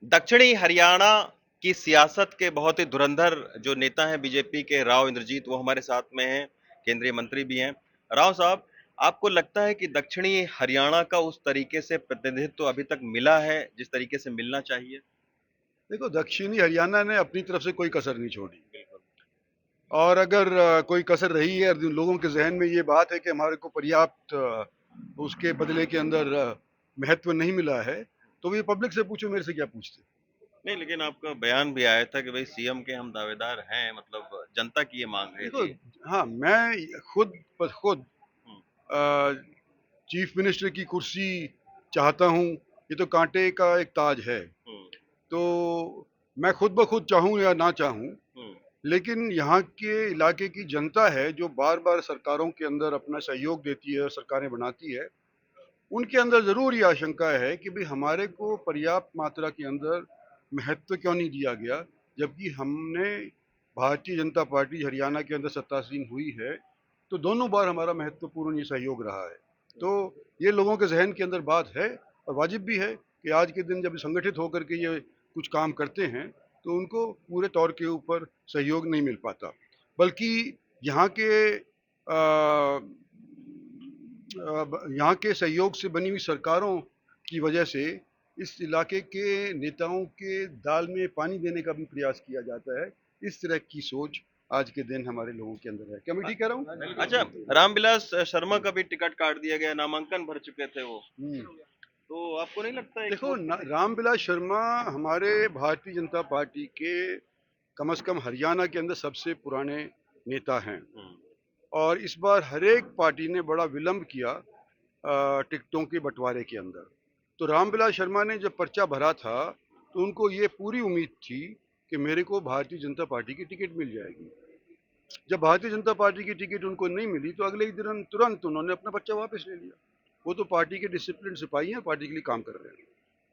दक्षिणी हरियाणा की सियासत के बहुत ही धुरंधर जो नेता हैं बीजेपी के राव इंद्रजीत, वो हमारे साथ में हैं, केंद्रीय मंत्री भी हैं। राव साहब, आपको लगता है कि दक्षिणी हरियाणा का उस तरीके से प्रतिनिधित्व अभी तक मिला है जिस तरीके से मिलना चाहिए? देखो, दक्षिणी हरियाणा ने अपनी तरफ से कोई कसर नहीं छोड़ी। बिल्कुल। और अगर कोई कसर रही है और लोगों के जहन में ये बात है कि हमारे को पर्याप्त उसके बदले के अंदर महत्व नहीं मिला है, तो ये पब्लिक से पूछो, मेरे से क्या पूछते। नहीं, लेकिन आपका बयान भी आया था कि भाई सीएम के हम दावेदार हैं, मतलब जनता की ये मांग है देखो, थी। हाँ, मैं खुद हम्म, चीफ मिनिस्टर की कुर्सी चाहता हूँ। ये तो कांटे का एक ताज है। हम्म, तो मैं खुद ब खुद चाहूँ या ना चाहूँ, हम्म, लेकिन यहाँ के इलाके की जनता है जो बार बार सरकारों के अंदर अपना सहयोग देती है और सरकारें बनाती है, उनके अंदर ज़रूर ये आशंका है कि भाई हमारे को पर्याप्त मात्रा के अंदर महत्व क्यों नहीं दिया गया, जबकि हमने भारतीय जनता पार्टी हरियाणा के अंदर सत्तासीन हुई है, तो दोनों बार हमारा महत्वपूर्ण ये सहयोग रहा है। तो ये लोगों के जहन के अंदर बात है, और वाजिब भी है कि आज के दिन जब संगठित होकर के ये कुछ काम करते हैं, तो उनको पूरे तौर के ऊपर सहयोग नहीं मिल पाता, बल्कि यहाँ के यहाँ के सहयोग से बनी हुई सरकारों की वजह से इस इलाके के नेताओं के दाल में पानी देने का भी प्रयास किया जाता है। इस तरह की सोच आज के दिन हमारे लोगों के अंदर है। क्या मैं ठीक कह रहा हूँ? अच्छा, रामविलास शर्मा का भी टिकट काट दिया गया, नामांकन भर चुके थे वो। हम्म। तो आपको नहीं लगता है कि देखो, वो रामविलास शर्मा हमारे भारतीय जनता पार्टी के कम से कम हरियाणा के अंदर सबसे पुराने नेता हैं। हम्म, और इस बार हर एक पार्टी ने बड़ा विलंब किया टिकटों के बंटवारे के अंदर। तो रामविलास शर्मा ने जब पर्चा भरा था, तो उनको ये पूरी उम्मीद थी कि मेरे को भारतीय जनता पार्टी की टिकट मिल जाएगी। जब भारतीय जनता पार्टी की टिकट उनको नहीं मिली, तो अगले ही दिन तुरंत उन्होंने अपना पर्चा वापस ले लिया। वो तो पार्टी के डिसिप्लिन सिपाही हैं, पार्टी के लिए काम कर रहे हैं।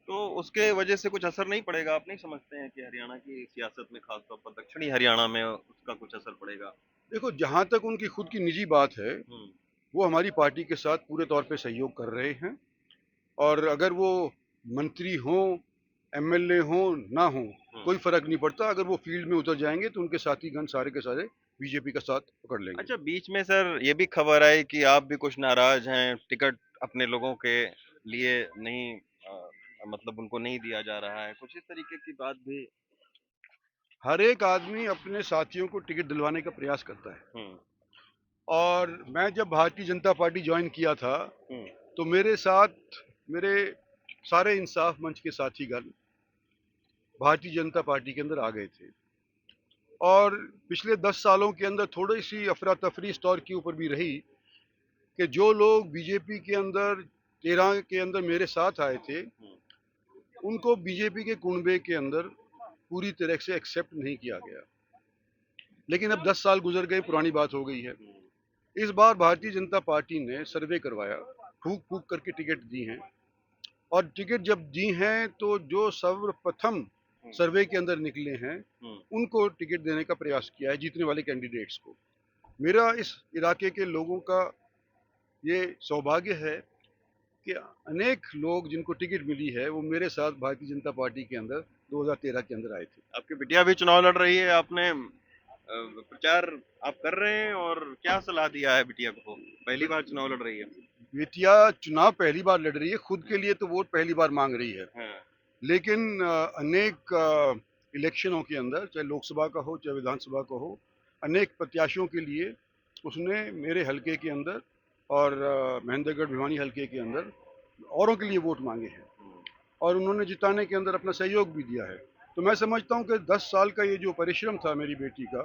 तो उसके वजह से कुछ असर नहीं पड़ेगा? आप नहीं समझते हैं कि हरियाणा की सियासत में, खासतौर पर दक्षिणी हरियाणा में, उसका कुछ असर पड़ेगा? देखो, जहां तक उनकी खुद की निजी बात है, हम्म, वो हमारी पार्टी के साथ पूरे तौर पे सहयोग कर रहे हैं। और अगर वो मंत्री हों, एमएलए हों, ना हों, हम्म। कोई फर्क नहीं पड़ता। अगर वो फील्ड में उतर जाएंगे, तो उनके साथीगण सारे के सारे बीजेपी का साथ पकड़ लेंगे। अच्छा, बीच में सर ये भी खबर आई कि आप भी कुछ नाराज हैं, टिकट अपने लोगों के लिए नहीं, मतलब उनको नहीं दिया जा रहा है, कुछ इस तरीके की बात भी। हर एक आदमी अपने साथियों को टिकट दिलवाने का प्रयास करता है। हम्म, और मैं जब भारतीय जनता पार्टी ज्वाइन किया था, हम्म, तो मेरे साथ मेरे सारे इंसाफ मंच के साथीगण भारतीय जनता पार्टी के अंदर आ गए थे। और पिछले 10 सालों के अंदर थोड़ी सी अफरा तफरी इस तौर के ऊपर भी रही कि जो लोग बीजेपी के अंदर 13 के अंदर मेरे साथ आए थे, हम्म, उनको बीजेपी के कुनबे के अंदर पूरी तरह से एक्सेप्ट नहीं किया गया। लेकिन अब 10 साल गुजर गए, पुरानी बात हो गई है। हम्म, इस बार भारतीय जनता पार्टी ने सर्वे करवाया, फूक फूक करके टिकट दी हैं। और टिकट जब दी हैं, तो जो सर्वप्रथम हम्म, सर्वे के अंदर निकले हैं, हम्म। उनको टिकट देने का प्रयास किया है, जीतने वाले कैंडिडेट्स को। मेरा इस इलाके के लोगों का ये सौभाग्य है कि अनेक लोग जिनको टिकट मिली है, वो मेरे साथ भारतीय जनता पार्टी के अंदर 2013 के अंदर आए थे। आपकी बिटिया भी चुनाव लड़ रही है, आपने प्रचार आप कर रहे हैं, और क्या सलाह दिया है बिटिया को? पहली बार चुनाव लड़ रही है। बेटिया चुनाव पहली बार लड़ रही है, खुद के लिए तो वोट पहली बार मांग रही है। हाँ। लेकिन अनेक इलेक्शनों के अंदर, चाहे लोकसभा का हो चाहे विधानसभा का हो, अनेक प्रत्याशियों के लिए उसने मेरे हलके के अंदर और महेंद्रगढ़ भिवानी हलके के अंदर औरों के लिए वोट मांगे हैं। और उन्होंने जिताने के अंदर अपना सहयोग भी दिया है। तो मैं समझता हूँ कि 10 साल का ये जो परिश्रम था मेरी बेटी का,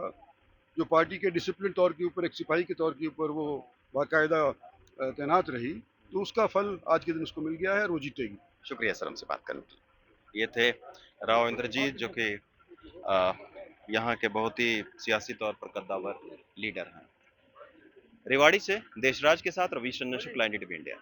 जो पार्टी के डिसिप्लिन तौर के ऊपर, एक सिपाही के तौर के ऊपर वो बाकायदा तैनात रही, तो उसका फल आज के दिन उसको मिल गया है और वो जीतेगी। शुक्रिया सर हमसे बात करने के लिए। ये थे राव इंद्रजीत, जो कि अ, यहाँ के बहुत ही सियासी तौर पर कद्दावर लीडर हैं। रेवाड़ी से देशराज के साथ रवीश रंजन शुक्ला, एनडीटीवी इंडिया।